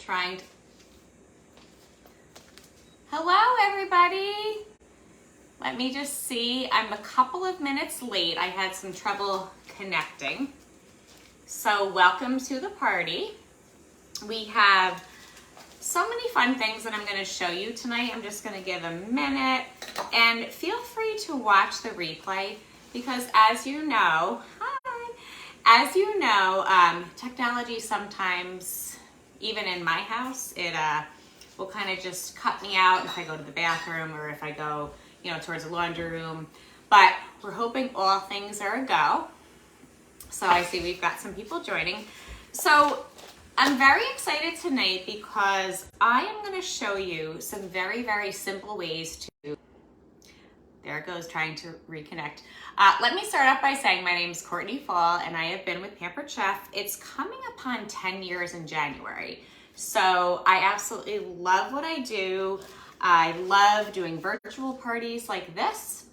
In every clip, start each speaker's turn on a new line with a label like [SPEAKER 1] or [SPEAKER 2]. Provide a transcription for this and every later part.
[SPEAKER 1] trying to... Hello, everybody. Let me just see. I'm a couple of minutes late. I had some trouble connecting. So welcome to the party. We have so many fun things that I'm going to show you tonight. I'm just going to give a minute and feel free to watch the replay because as you know, technology sometimes, even in my house, it will kind of just cut me out if I go to the bathroom or if I go, towards the laundry room. But we're hoping all things are a go. So I see we've got some people joining. So I'm very excited tonight because I am going to show you some very, very simple ways to, there it goes, trying to reconnect. Let me start off by saying my name is Courtney Fall and I have been with Pampered Chef. It's coming upon 10 years in January. So I absolutely love what I do. I love doing virtual parties like this.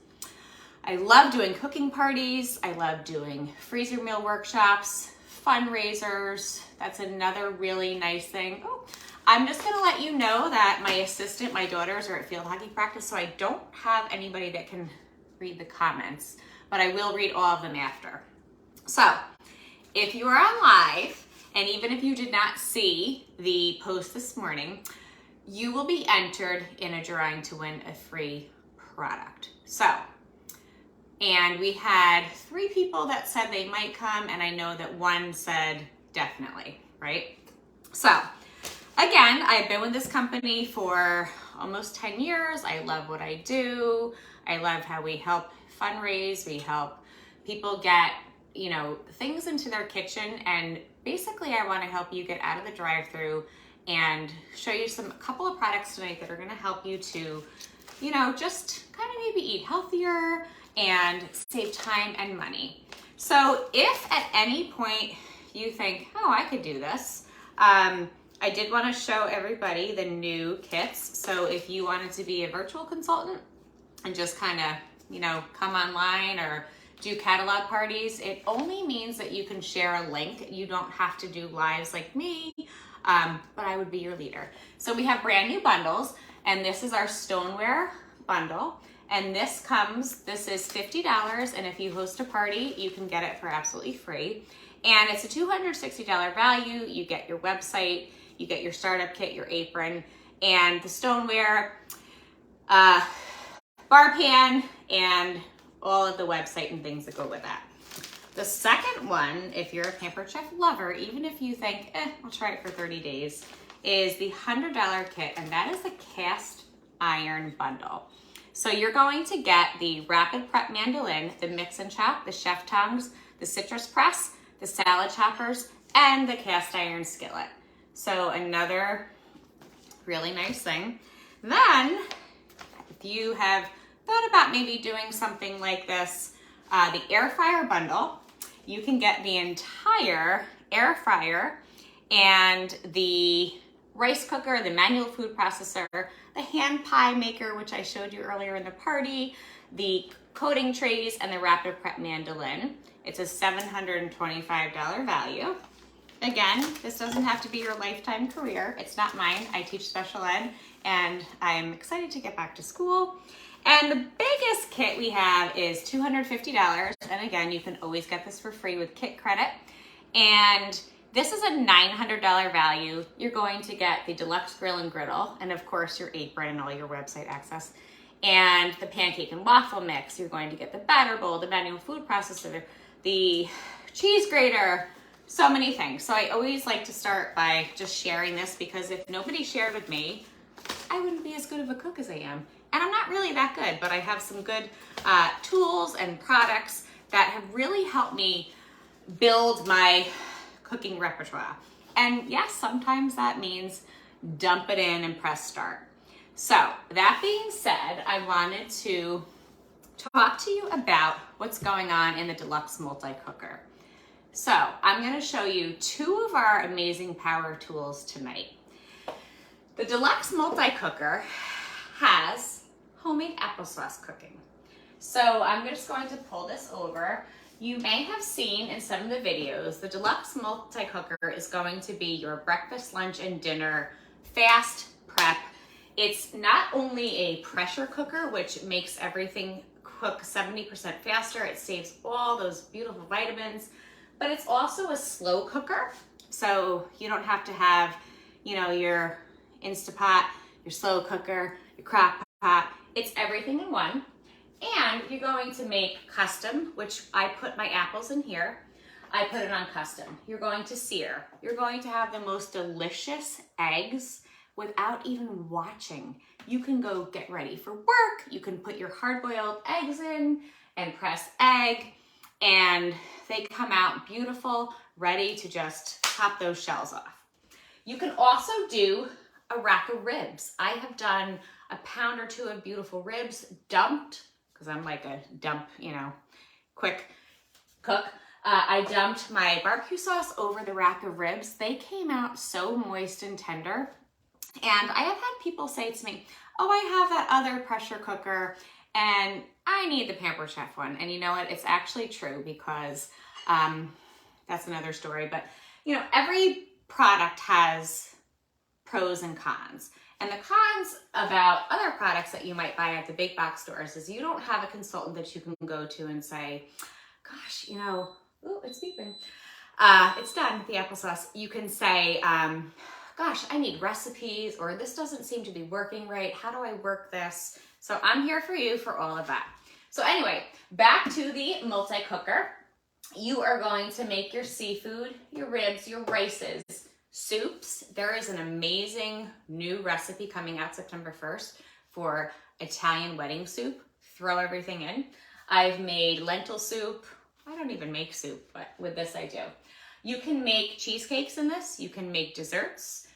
[SPEAKER 1] I love doing cooking parties. I love doing freezer meal workshops, fundraisers. That's another really nice thing. Oh, I'm just gonna let you know that my assistant, my daughters are at field hockey practice, so I don't have anybody that can read the comments, but I will read all of them after. So if you are on live, and even if you did not see the post this morning, you will be entered in a drawing to win a free product. And we had 3 people that said they might come, and I know that one said definitely, right? So again, I've been with this company for almost 10 years. I love what I do. I love how we help fundraise. We help people get, things into their kitchen. And basically I want to help you get out of the drive-thru and show you a couple of products tonight that are going to help you to, just kind of maybe eat healthier and save time and money. So if at any point you think, oh, I could do this, I did want to show everybody the new kits. So if you wanted to be a virtual consultant and just kind of, come online or do catalog parties, it only means that you can share a link. You don't have to do lives like me, but I would be your leader. So we have brand new bundles, and this is our stoneware bundle. And this is $50, and if you host a party, you can get it for absolutely free. And it's a $260 value. You get your website, you get your startup kit, your apron, and the stoneware, bar pan, and all of the website and things that go with that. The second one, if you're a Pampered Chef lover, even if you think, I'll try it for 30 days, is the $100 kit, and that is the cast iron bundle. So you're going to get the Rapid Prep Mandolin, the Mix and Chop, the Chef Tongs, the Citrus Press, the Salad Choppers, and the Cast Iron Skillet. So another really nice thing. Then, if you have thought about maybe doing something like this, the air fryer bundle, you can get the entire air fryer and the rice cooker, the manual food processor, the hand pie maker, which I showed you earlier in the party, the coating trays, and the Rapid Prep Mandolin. It's a $725 value. Again, this doesn't have to be your lifetime career. It's not mine. I teach special ed, and I'm excited to get back to school. And the biggest kit we have is $250. And again, you can always get this for free with kit credit. And this is a $900 value. You're going to get the deluxe grill and griddle, and of course your apron and all your website access, and the pancake and waffle mix. You're going to get the batter bowl, the manual food processor, the cheese grater, so many things. So I always like to start by just sharing this because if nobody shared with me, I wouldn't be as good of a cook as I am. And I'm not really that good, but I have some good tools and products that have really helped me build my cooking repertoire. And yes, sometimes that means dump it in and press start. So that being said, I wanted to talk to you about what's going on in the Deluxe Multi-Cooker. So I'm going to show you 2 of our amazing power tools tonight. The Deluxe Multi-Cooker has homemade applesauce cooking. So I'm just going to pull this over. You may have seen in some of the videos, the Deluxe Multi-Cooker is going to be your breakfast, lunch, and dinner fast prep. It's not only a pressure cooker, which makes everything cook 70% faster. It saves all those beautiful vitamins, but it's also a slow cooker. So you don't have to have, you know, your Instapot, your slow cooker, your crock pot. It's everything in one. And you're going to make custom, which I put my apples in here. I put it on custom. You're going to sear. You're going to have the most delicious eggs without even watching. You can go get ready for work. You can put your hard-boiled eggs in and press egg, and they come out beautiful, ready to just pop those shells off. You can also do a rack of ribs. I have done a pound or two of beautiful ribs dumped, because I'm like a dump, you know, quick cook. I dumped my barbecue sauce over the rack of ribs. They came out so moist and tender. And I have had people say to me, oh, I have that other pressure cooker and I need the Pampered Chef one. And you know what? It's actually true, because that's another story. But, you know, every product has pros and cons. And the cons about other products that you might buy at the big box stores is you don't have a consultant that you can go to and say, gosh, you know, oh, it's beeping. It's done, the applesauce. You can say, gosh, I need recipes, or this doesn't seem to be working right. How do I work this? So I'm here for you for all of that. So anyway, back to the multi-cooker. You are going to make your seafood, your ribs, your rices, soups. There is an amazing new recipe coming out September 1st for Italian wedding soup. Throw everything in. I've made lentil soup. I don't even make soup, but with this I do. You can make cheesecakes in this. You can make desserts.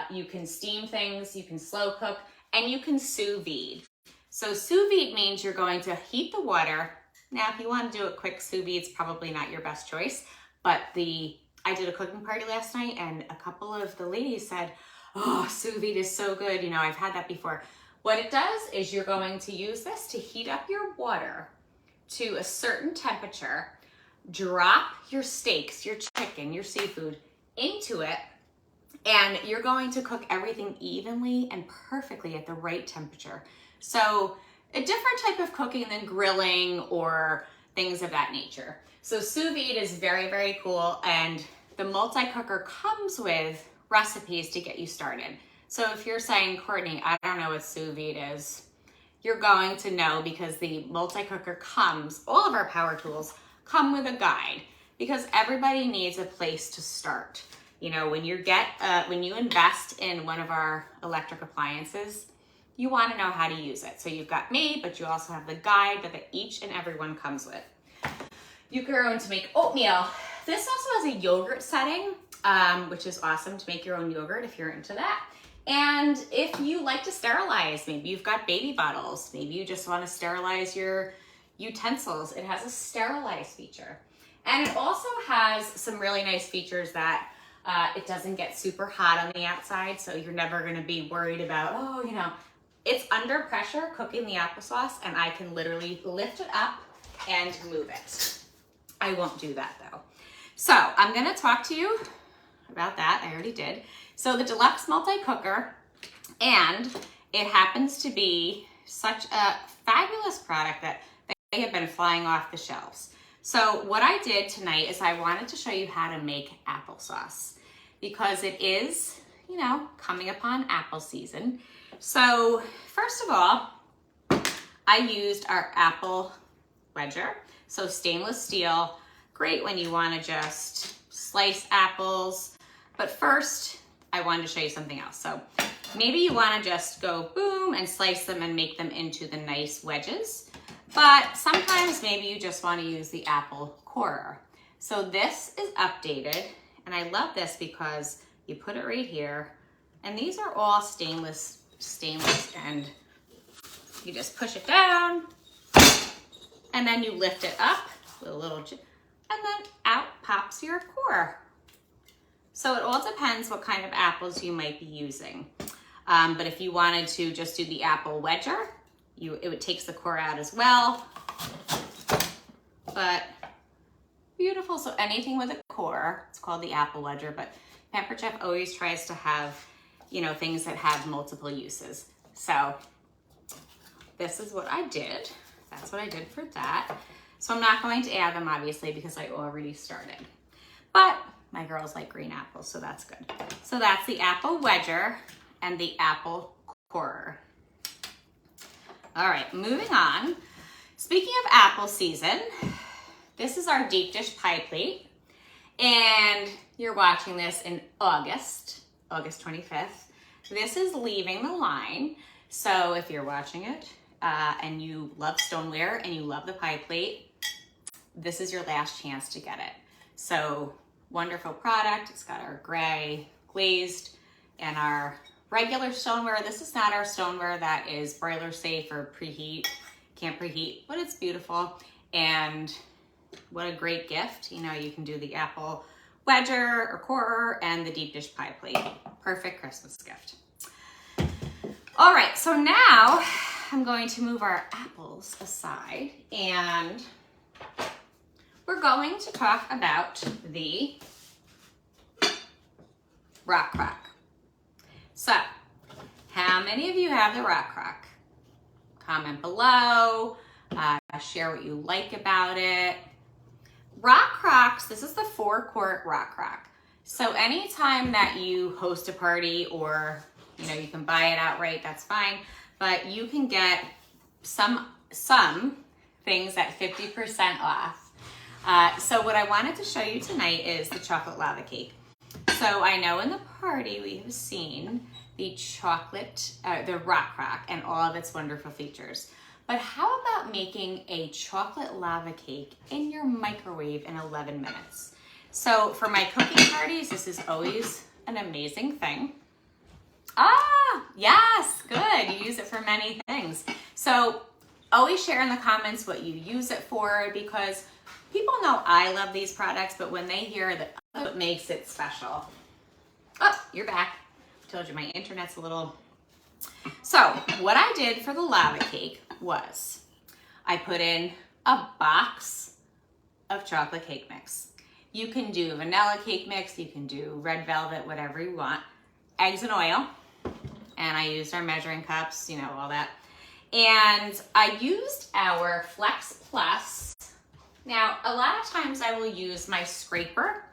[SPEAKER 1] You can steam things. You can slow cook, and you can sous vide. So sous vide means you're going to heat the water. Now, if you want to do a quick sous vide, it's probably not your best choice, but I did a cooking party last night, and a couple of the ladies said, oh, sous vide is so good. You know, I've had that before. What it does is you're going to use this to heat up your water to a certain temperature, drop your steaks, your chicken, your seafood into it, and you're going to cook everything evenly and perfectly at the right temperature. So a different type of cooking than grilling or things of that nature. So sous vide is very, very cool, and the multi-cooker comes with recipes to get you started. So if you're saying, Courtney, I don't know what sous vide is, you're going to know, because the multi-cooker comes, all of our power tools come with a guide, because everybody needs a place to start. You know, when you invest in one of our electric appliances, you want to know how to use it. So you've got me, but you also have the guide that each and every one comes with. You can go to make oatmeal. This also has a yogurt setting, which is awesome to make your own yogurt if you're into that. And if you like to sterilize, maybe you've got baby bottles, maybe you just want to sterilize your utensils, it has a sterilize feature. And it also has some really nice features that it doesn't get super hot on the outside, so you're never going to be worried about, oh, you know, it's under pressure cooking the applesauce, and I can literally lift it up and move it. I won't do that though. So I'm going to talk to you about that. I already did. So the Deluxe Multi-Cooker, and it happens to be such a fabulous product that they have been flying off the shelves. So what I did tonight is I wanted to show you how to make applesauce, because it is, you know, coming upon apple season. So first of all, I used our apple wedger. So stainless steel, great when you want to just slice apples. But first, I wanted to show you something else. So maybe you want to just go boom and slice them and make them into the nice wedges. But sometimes maybe you just want to use the apple corer. So this is updated, and I love this because you put it right here, and these are all stainless, and you just push it down, and then you lift it up with a little, and then out pops your core. So it all depends what kind of apples you might be using. But if you wanted to just do the apple wedger, it takes the core out as well. But beautiful. So anything with a core, it's called the apple wedger, but Pampered Chef always tries to have, you know, things that have multiple uses. So this is what I did. That's what I did for that. So I'm not going to add them obviously because I already started, but my girls like green apples, so that's good. So that's the apple wedger and the apple corer. All right, moving on. Speaking of apple season, this is our deep dish pie plate. And you're watching this in August 25th. This is leaving the line. So if you're watching it and you love stoneware and you love the pie plate, this is your last chance to get it. So wonderful product. It's got our gray glazed and our regular stoneware. This is not our stoneware that is broiler safe or preheat, can't preheat, but it's beautiful. And what a great gift. You know, you can do the apple wedger or corer and the deep dish pie plate. Perfect Christmas gift. All right, so now I'm going to move our apples aside and we're going to talk about the Rock Crock. So, how many of you have the Rock Crock? Comment below, share what you like about it. Rock Crocks, this is the 4-quart Rock Crock. So anytime that you host a party or, you know, you can buy it outright, that's fine. But you can get some things at 50% off. So what I wanted to show you tonight is the chocolate lava cake. So I know in the party we have seen the the Rock Crock and all of its wonderful features. But how about making a chocolate lava cake in your microwave in 11 minutes? So for my cooking parties, this is always an amazing thing. Ah, yes, good. You use it for many things. So always share in the comments what you use it for, because people know I love these products, but when they hear that, what makes it special. Oh, you're back. Told you my internet's a little. So what I did for the lava cake was I put in a box of chocolate cake mix. You can do vanilla cake mix, you can do red velvet, whatever you want. Eggs and oil, and I used our measuring cups, you know, all that. And I used our Flex Plus. Now, a lot of times I will use my scraper,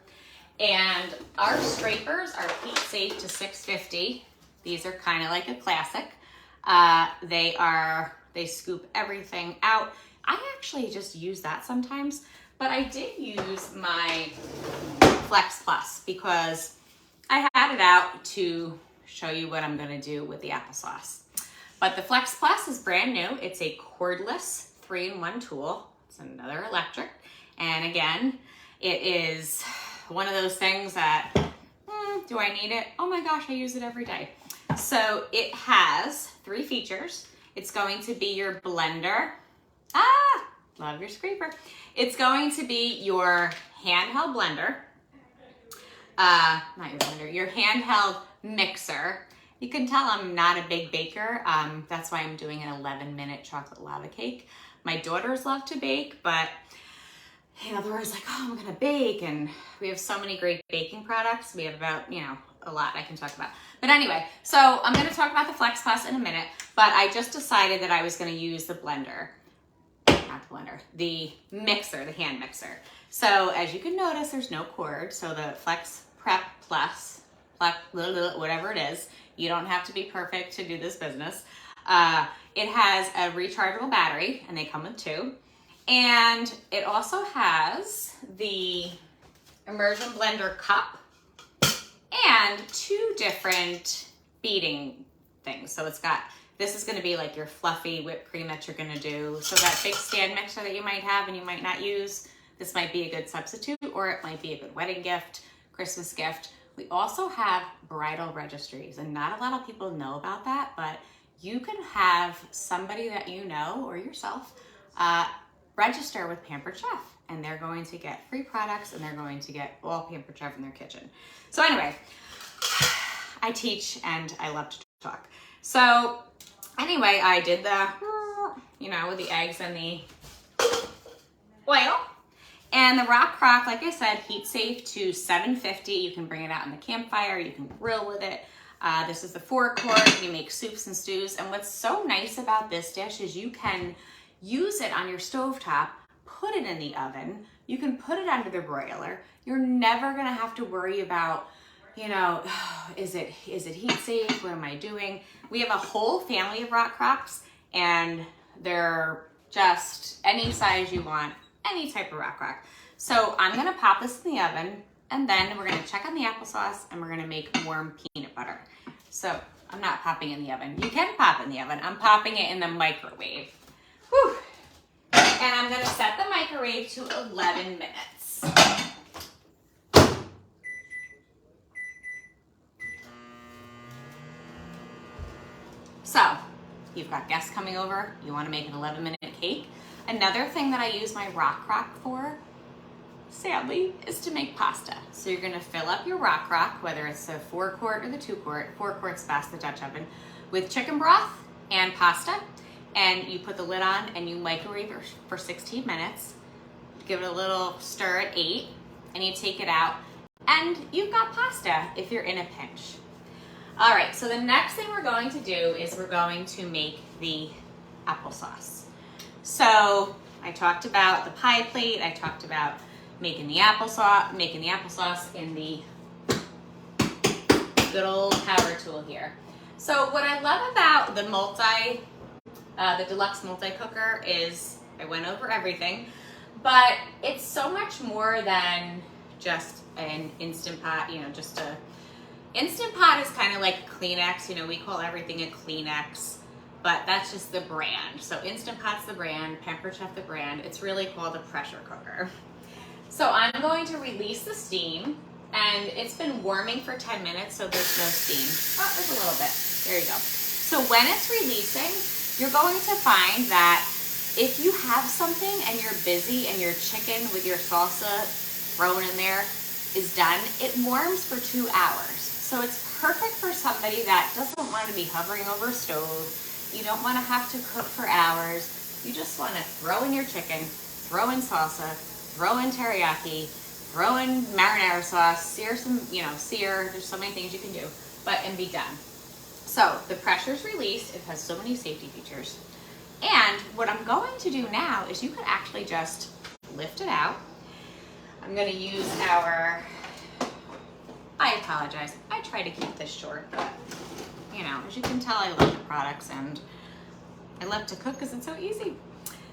[SPEAKER 1] and our scrapers are heat safe to 650. These are kind of like a classic. They scoop everything out. I actually just use that sometimes, but I did use my Flex Plus because I had it out to show you what I'm gonna do with the applesauce. But the Flex Plus is brand new. It's a cordless 3-in-1 tool. It's another electric. And again, it is one of those things that, do I need it? Oh my gosh, I use it every day. So it has 3 features. It's going to be your blender. Love your scraper. It's going to be your handheld blender. Not your blender, your handheld mixer. You can tell I'm not a big baker. That's why I'm doing an 11-minute chocolate lava cake. My daughters love to bake, but you know, they're always like, oh, I'm gonna bake. And we have so many great baking products. We have about, you know, a lot I can talk about. But anyway, so I'm gonna talk about the Flex Plus in a minute, but I just decided that I was gonna use the blender, not the blender, the mixer, the hand mixer. So as you can notice, there's no cord. So the Flex Prep Plus, whatever it is, you don't have to be perfect to do this business. It has a rechargeable battery, and they come with 2. And it also has the immersion blender cup and 2 different beating things. So it's got, this is gonna be like your fluffy whipped cream that you're gonna do. So that big stand mixer that you might have and you might not use, this might be a good substitute, or it might be a good wedding gift, Christmas gift. We also have bridal registries, and not a lot of people know about that, but you can have somebody that you know or yourself register with Pampered Chef, and they're going to get free products, and they're going to get all Pampered Chef in their kitchen. So anyway, I teach and I love to talk. So anyway, I did the, you know, with the eggs and the oil. And the Rock Crock, like I said, heat safe to 750. You can bring it out in the campfire. You can grill with it. This is the 4-quart. You make soups and stews. And what's so nice about this dish is you can use it on your stovetop, put it in the oven. You can put it under the broiler. You're never gonna have to worry about, you know, is it heat safe? What am I doing? We have a whole family of Rock Crocks, and they're just any size you want, any type of Rock Crock. So I'm gonna pop this in the oven, and then we're gonna check on the applesauce, and we're gonna make warm peanut butter. So I'm not popping in the oven. You can pop in the oven. I'm popping it in the microwave. Whew. And I'm gonna set the microwave to 11 minutes. So, you've got guests coming over, you wanna make an 11-minute cake. Another thing that I use my Rock Crock for, sadly, is to make pasta. So you're gonna fill up your Rock Crock, whether it's the 4-quart or the 2-quart, 4-quart's best, the Dutch oven, with chicken broth and pasta. And you put the lid on and you microwave it for 16 minutes. Give it a little stir at 8, and you take it out, and you've got pasta if you're in a pinch. All right, so the next thing we're going to do is we're going to make the applesauce. So I talked about the pie plate. I talked about making the applesauce in the good old power tool here. So what I love about the deluxe multi-cooker is I went over everything, but it's so much more than just an Instant Pot, you know, just a Instant Pot is kind of like Kleenex, you know, we call everything a Kleenex, but that's just the brand. So Instant Pot's the brand, Pampered Chef the brand. It's really called a pressure cooker. So I'm going to release the steam, and it's been warming for 10 minutes, so there's no steam. Oh, there's a little bit. There you go. So when it's releasing, you're going to find that if you have something and you're busy and your chicken with your salsa thrown in there is done, it warms for 2 hours. So it's perfect for somebody that doesn't want to be hovering over a stove. You don't want to have to cook for hours. You just want to throw in your chicken, throw in salsa, throw in teriyaki, throw in marinara sauce, sear some, there's so many things you can do, and be done. So the pressure's released. It has so many safety features. And what I'm going to do now is you could actually just lift it out. I'm going to use I apologize. I try to keep this short, but as you can tell, I love the products and I love to cook because it's so easy.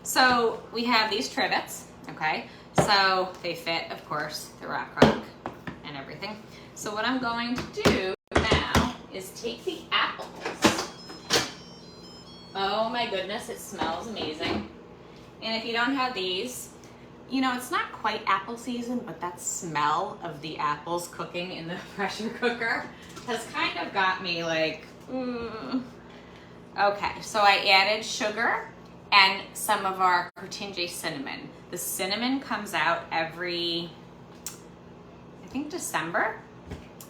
[SPEAKER 1] So we have these trivets, okay? So they fit, of course, the Rock Crock and everything. So what I'm going to do now is take the apples. Oh my goodness, it smells amazing. And if you don't have these, it's not quite apple season, but that smell of the apples cooking in the pressure cooker has kind of got me like, Okay, so I added sugar and some of our Cottinge cinnamon. The cinnamon comes out every, I think, December.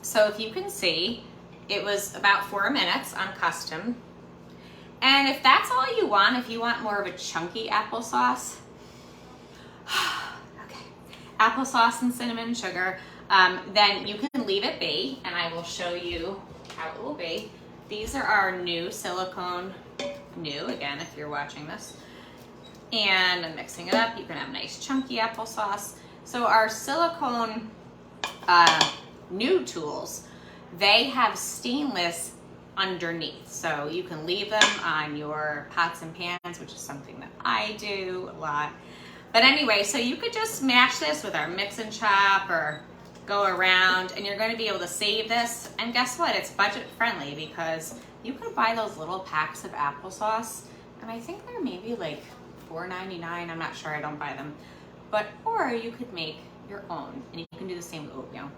[SPEAKER 1] So if you can see, it was about 4 minutes on custom. And if that's all you want, if you want more of a chunky applesauce, okay, applesauce and cinnamon and sugar, then you can leave it be, and I will show you how it will be. These are our new silicone, again, if you're watching this. And I'm mixing it up. You can have nice chunky applesauce. So our silicone new tools, they have stainless underneath. So you can leave them on your pots and pans, which is something that I do a lot. But anyway, so you could just smash this with our mix and chop or go around, and you're going to be able to save this. And guess what? It's budget friendly because you can buy those little packs of applesauce, and I think they're maybe like $4.99. I'm not sure, I don't buy them. Or you could make your own, and you can do the same with oatmeal.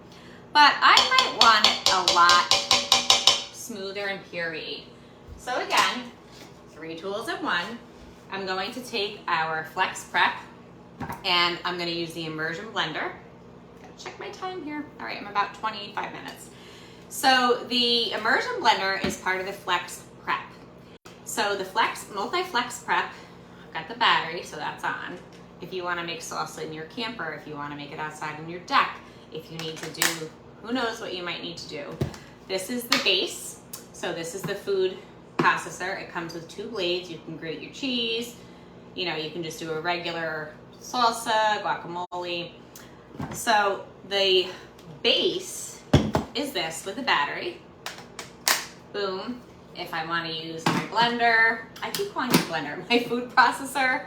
[SPEAKER 1] But I might want it a lot smoother and pureed. So again, 3 tools in one. I'm going to take our Flex Prep, and I'm going to use the immersion blender. Gotta check my time here. All right, I'm about 25 minutes. So the immersion blender is part of the Flex Prep. So the multi-flex prep, I've got the battery, so that's on. if you want to make salsa in your camper, if you want to make it outside on your deck, if you need to do, who knows what you might need to do. This is the base. So this is the food processor. It comes with 2 blades. You can grate your cheese. You know, you can just do a regular salsa, guacamole. So the base is this with a battery. Boom. If I want to use my blender, I keep calling it blender, my food processor,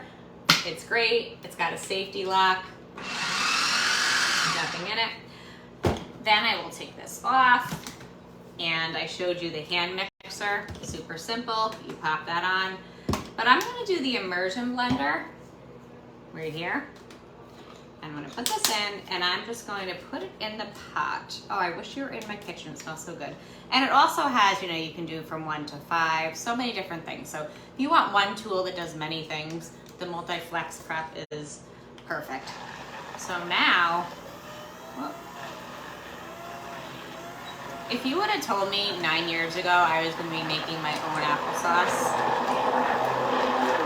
[SPEAKER 1] it's great. It's got a safety lock, nothing in it. Then I will take this off, and I showed you the hand mixer, super simple. You pop that on, but I'm going to do the immersion blender right here. I'm going to put this in, and I'm just going to put it in the pot. Oh, I wish you were in my kitchen. It smells so good. And it also has, you know, you can do from 1 to 5, so many different things. So if you want one tool that does many things, the multi-flex prep is perfect. So now, if you would have told me 9 years ago I was going to be making my own applesauce,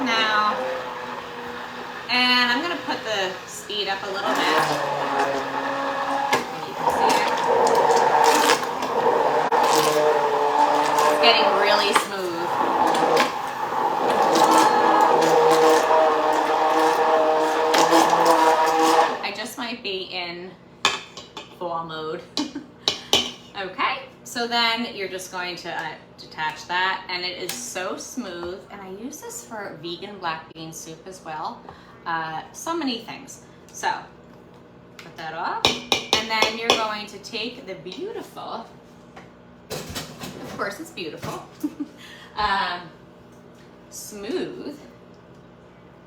[SPEAKER 1] now, and I'm going to put the speed up a little bit. You can see it. It's getting really smooth. I just might be in fall mode. Okay, so then you're just going to detach that, and it is so smooth. And I use this for vegan black bean soup as well. So many things. So put that off, and then you're going to take the beautiful, of course it's beautiful, smooth.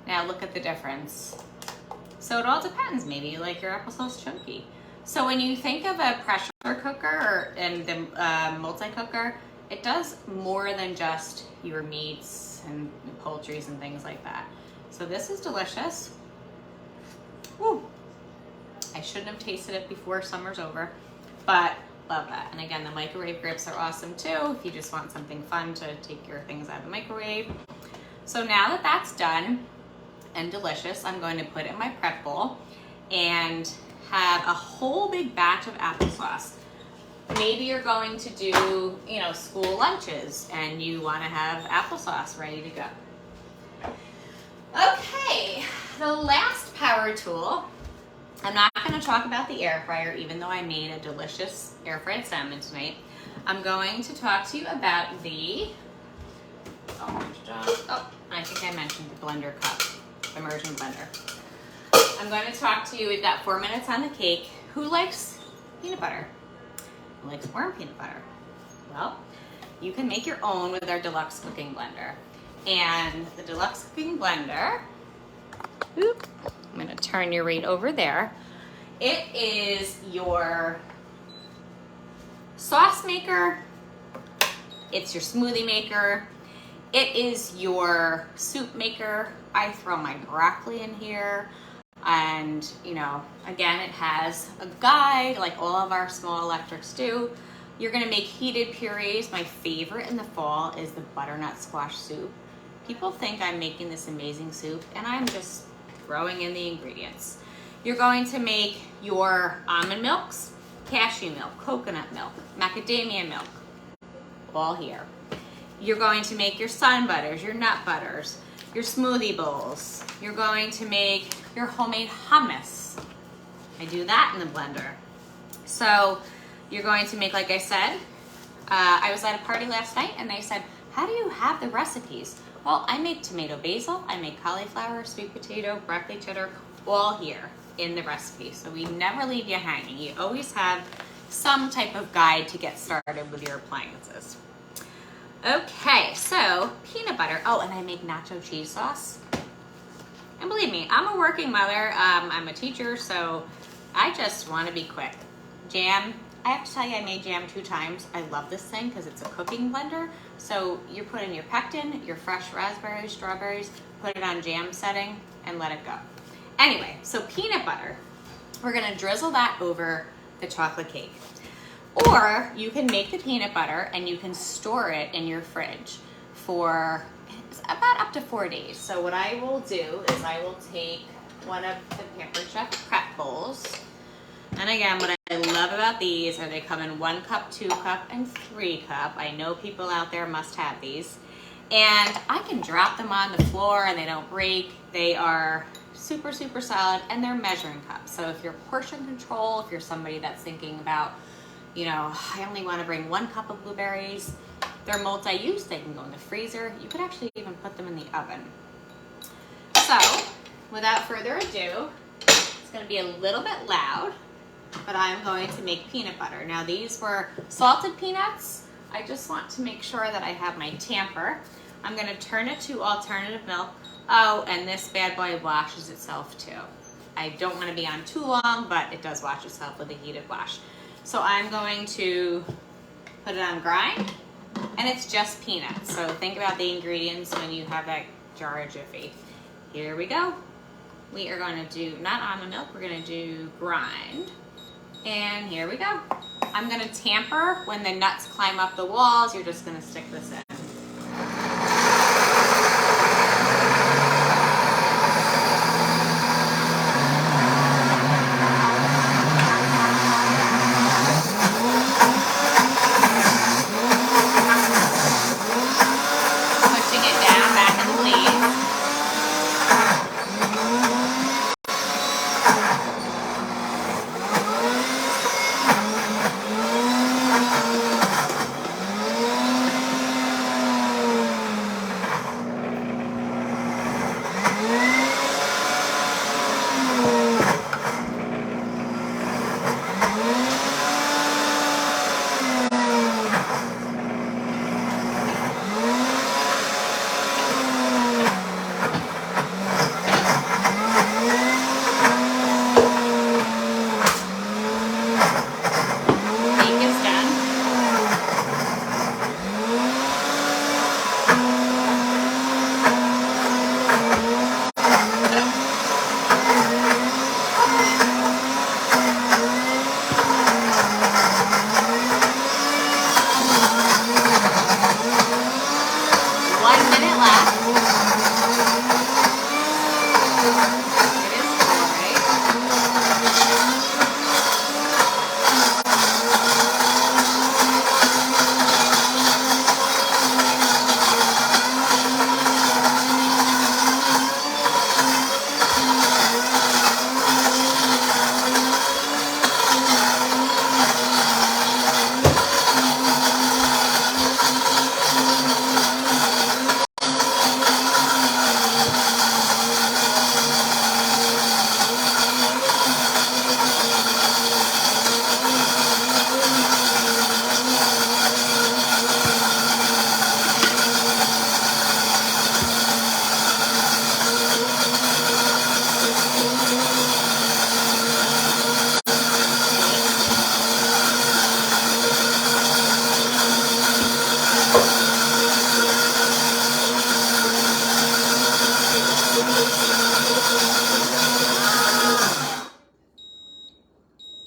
[SPEAKER 1] Now look at the difference. So it all depends. Maybe you like your applesauce chunky. So when you think of a pressure cooker and the multi-cooker, it does more than just your meats and poultries and things like that. So this is delicious. Woo. I shouldn't have tasted it before summer's over, but love that. And again, the microwave grips are awesome too, if you just want something fun to take your things out of the microwave. So now that that's done and delicious, I'm going to put it in my prep bowl and have a whole big batch of applesauce. Maybe you're going to do, you know, school lunches and you want to have applesauce ready to go. Okay, the last power tool. I'm not going to talk about the air fryer, even though I made a delicious air fried salmon tonight. I'm going to talk to you about the, I think I mentioned the blender cup, immersion blender. I'm going to talk to you, we've got 4 minutes on the cake. Who likes peanut butter? Who likes warm peanut butter? Well, you can make your own with our deluxe cooking blender. And the deluxe cooking blender, I'm going to turn you right over there. It is your sauce maker. It's your smoothie maker. It is your soup maker. I throw my broccoli in here. And, you know, again, it has a guide like all of our small electrics do. You're going to make heated purees. My favorite in the fall is the butternut squash soup. People think I'm making this amazing soup, and I'm just throwing in the ingredients. You're going to make your almond milks, cashew milk, coconut milk, macadamia milk, all here. You're going to make your sun butters, your nut butters, your smoothie bowls. You're going to make your homemade hummus. I do that in the blender. So you're going to make, like I said, I was at a party last night and they said, how do you have the recipes? Well, I make tomato basil, I make cauliflower, sweet potato, broccoli cheddar, all here in the recipe. So we never leave you hanging. You always have some type of guide to get started with your appliances. Okay, so peanut butter. Oh, and I make nacho cheese sauce. And believe me, I'm a working mother. I'm a teacher, so I just want to be quick. Jam. I have to tell you, I made jam 2 times. I love this thing because it's a cooking blender. So you put in your pectin, your fresh raspberries, strawberries, put it on jam setting, and let it go. Anyway, so peanut butter. We're going to drizzle that over the chocolate cake. Or you can make the peanut butter and you can store it in your fridge for about up to 4 days. So what I will do is I will take one of the Pampered Chef prep bowls. And again, what I love about these are they come in 1 cup, 2 cup, and 3 cup. I know people out there must have these. And I can drop them on the floor and they don't break. They are super, super solid, and they're measuring cups. So if you're portion control, if you're somebody that's thinking about, you know, I only want to bring 1 cup of blueberries, they're multi-use. They can go in the freezer. You could actually even put them in the oven. So without further ado, it's going to be a little bit loud, but I'm going to make peanut butter. Now these were salted peanuts. I just want to make sure that I have my tamper. I'm going to turn it to alternative milk. Oh, and this bad boy washes itself too. I don't want to be on too long, but it does wash itself with a heated wash. So I'm going to put it on grind, and it's just peanuts. So think about the ingredients when you have that jar of Jiffy. Here we go. We are going to do, not almond milk, we're going to do grind. And here we go. I'm going to tamper. When the nuts climb up the walls, you're just going to stick this in. Pushing it down back in the leaves.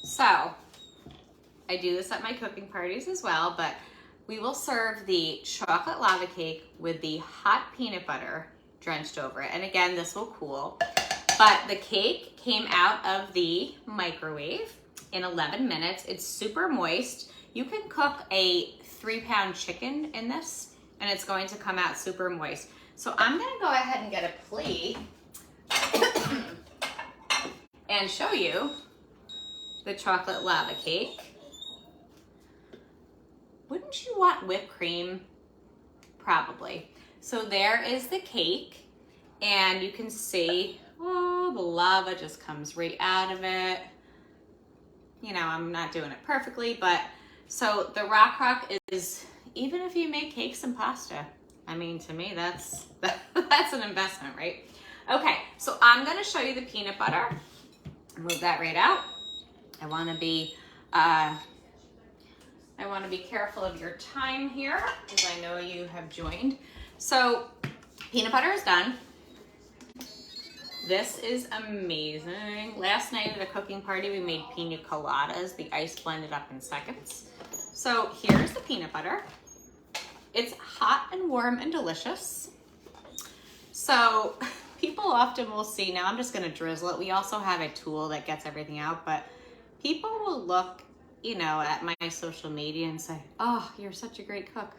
[SPEAKER 1] So I do this at my cooking parties as well, but we will serve the chocolate lava cake with the hot peanut butter drenched over it. And again, this will cool. But the cake came out of the microwave in 11 minutes. It's super moist. You can cook a 3-pound chicken in this, and it's going to come out super moist. So I'm gonna go ahead and get a plate and show you the chocolate lava cake. Wouldn't you want whipped cream? Probably. So there is the cake, and you can see, oh, the lava just comes right out of it. You know, I'm not doing it perfectly, but so the Rock Rock is, even if you make cakes and pasta, I mean, to me, that's an investment, right? Okay, so I'm gonna show you the peanut butter. Move that right out. I wanna be careful of your time here, because I know you have joined. So peanut butter is done. This is amazing. Last night at a cooking party, we made pina coladas. The ice blended up in seconds. So here's the peanut butter. It's hot and warm and delicious. So people often will see, now I'm just gonna drizzle it. We also have a tool that gets everything out, but people will look, you know, at my social media and say, oh, you're such a great cook.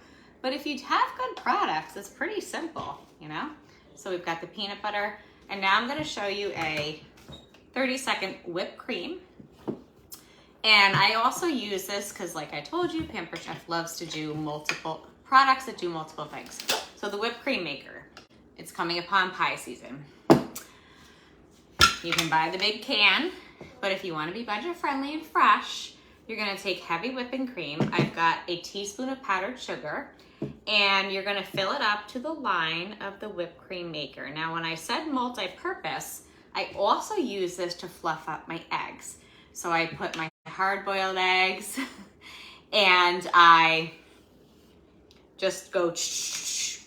[SPEAKER 1] But if you have good products, it's pretty simple, you know? So we've got the peanut butter, and now I'm gonna show you a 30-second whipped cream. And I also use this because, like I told you, Pampered Chef loves to do multiple products that do multiple things. So the whipped cream maker, it's coming upon pie season. You can buy the big can, but if you want to be budget friendly and fresh, you're going to take heavy whipping cream. I've got a teaspoon of powdered sugar, and you're going to fill it up to the line of the whipped cream maker. Now, when I said multi-purpose, I also use this to fluff up my eggs. So I put my hard-boiled eggs and I just go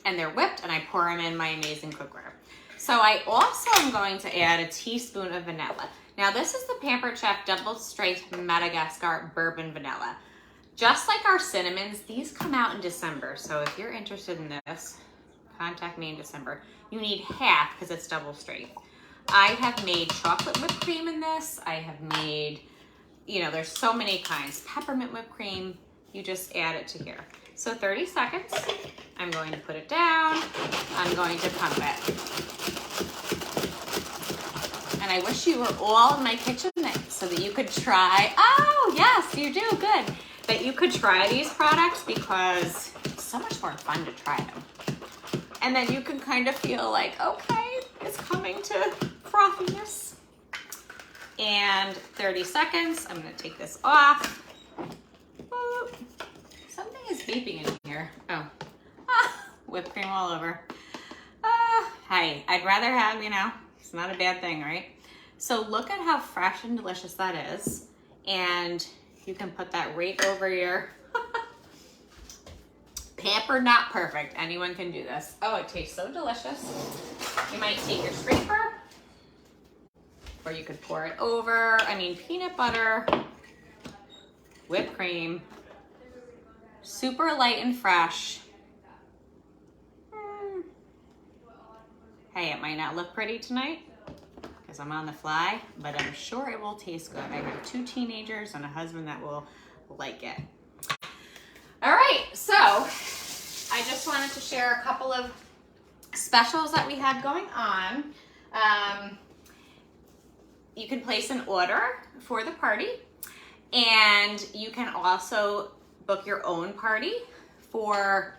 [SPEAKER 1] and they're whipped, and I pour them in my amazing cookware. So I also am going to add a teaspoon of vanilla. Now this is the Pampered Chef Double Strength Madagascar Bourbon Vanilla. Just like our cinnamons, these come out in December. So if you're interested in this, contact me in December. You need half because it's double strength. I have made chocolate whipped cream in this. I have made, you know, there's so many kinds. Peppermint whipped cream, you just add it to here. So 30 seconds, I'm going to put it down. I'm going to pump it. And I wish you were all in my kitchen so that you could try, oh yes, you do, good. That you could try these products because it's so much more fun to try them. And then you can kind of feel like, okay, it's coming to frothiness. And 30 seconds, I'm gonna take this off. Boop. Something is beeping in here. Oh, whipped cream all over. Hey, I'd rather have, you know, it's not a bad thing, right? So look at how fresh and delicious that is. And you can put that right over your Pampered, not perfect. Anyone can do this. Oh, it tastes so delicious. You might take your scraper, or you could pour it over. I mean, peanut butter, whipped cream, super light and fresh. Hey, it might not look pretty tonight because I'm on the fly, but I'm sure it will taste good. I have 2 teenagers and a husband that will like it. All right, so I just wanted to share a couple of specials that we had going on. You can place an order for the party, and you can also book your own party for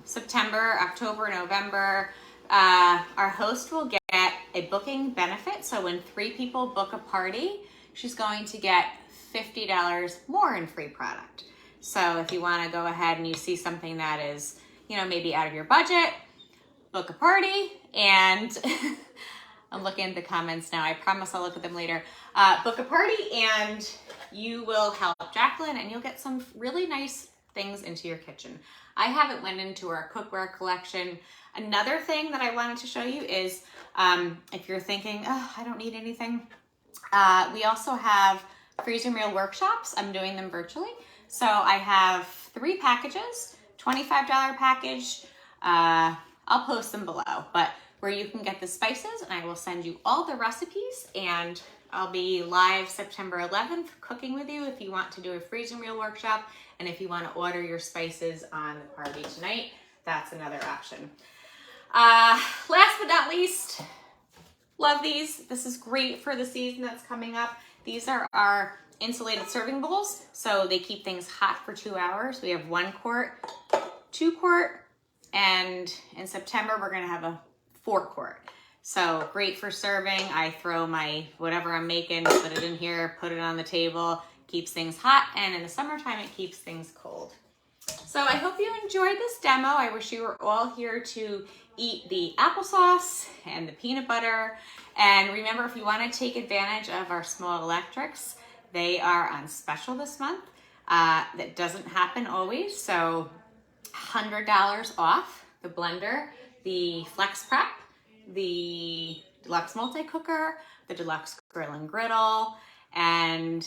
[SPEAKER 1] September, October, November. Our host will get a booking benefit. So when 3 people book a party, she's going to get $50 more in free product. So if you want to go ahead and you see something that is, you know, maybe out of your budget, book a party. And I'm looking at the comments now. I promise I'll look at them later. Book a party and you will help Jacqueline, and you'll get some really nice things into your kitchen. I haven't went into our cookware collection. Another thing that I wanted to show you is if you're thinking, oh, I don't need anything, we also have freezer meal workshops. I'm doing them virtually. So I have 3 packages, $25 package. I'll post them below, but where you can get the spices, and I will send you all the recipes, and I'll be live September 11th cooking with you if you want to do a freezer meal workshop, and if you want to order your spices on the party tonight, that's another option. Last but not least, love these. This is great for the season that's coming up. These are our insulated serving bowls, so they keep things hot for 2 hours. We have 1 quart, 2 quart, and in September we're gonna have a 4 quart. So great for serving. I throw my whatever I'm making, put it in here, put it on the table, keeps things hot, and in the summertime it keeps things cold. So I hope you enjoyed this demo. I wish you were all here to eat the applesauce and the peanut butter. And remember, if you want to take advantage of our small electrics, they are on special this month. That doesn't happen always, so $100 off the blender, the Flex Prep, the Deluxe Multi-Cooker, the Deluxe Grill and Griddle. And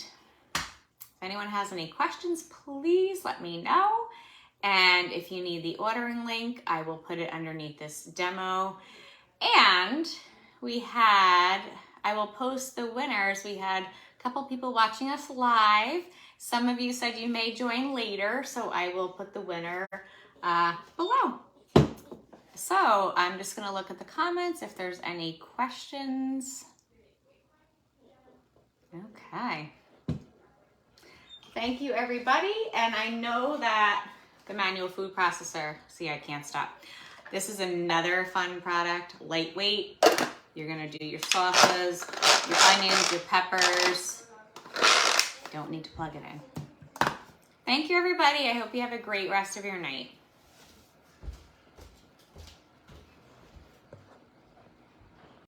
[SPEAKER 1] if anyone has any questions, please let me know. And if you need the ordering link, I will put it underneath this demo. And I will post the winners. We had a couple people watching us live. Some of you said you may join later, so I will put the winner below. So I'm just gonna look at the comments if there's any questions. Okay. Thank you, everybody. And I know that the manual food processor, see, I can't stop. This is another fun product, lightweight. You're gonna do your sauces, your onions, your peppers. Don't need to plug it in. Thank you, everybody. I hope you have a great rest of your night.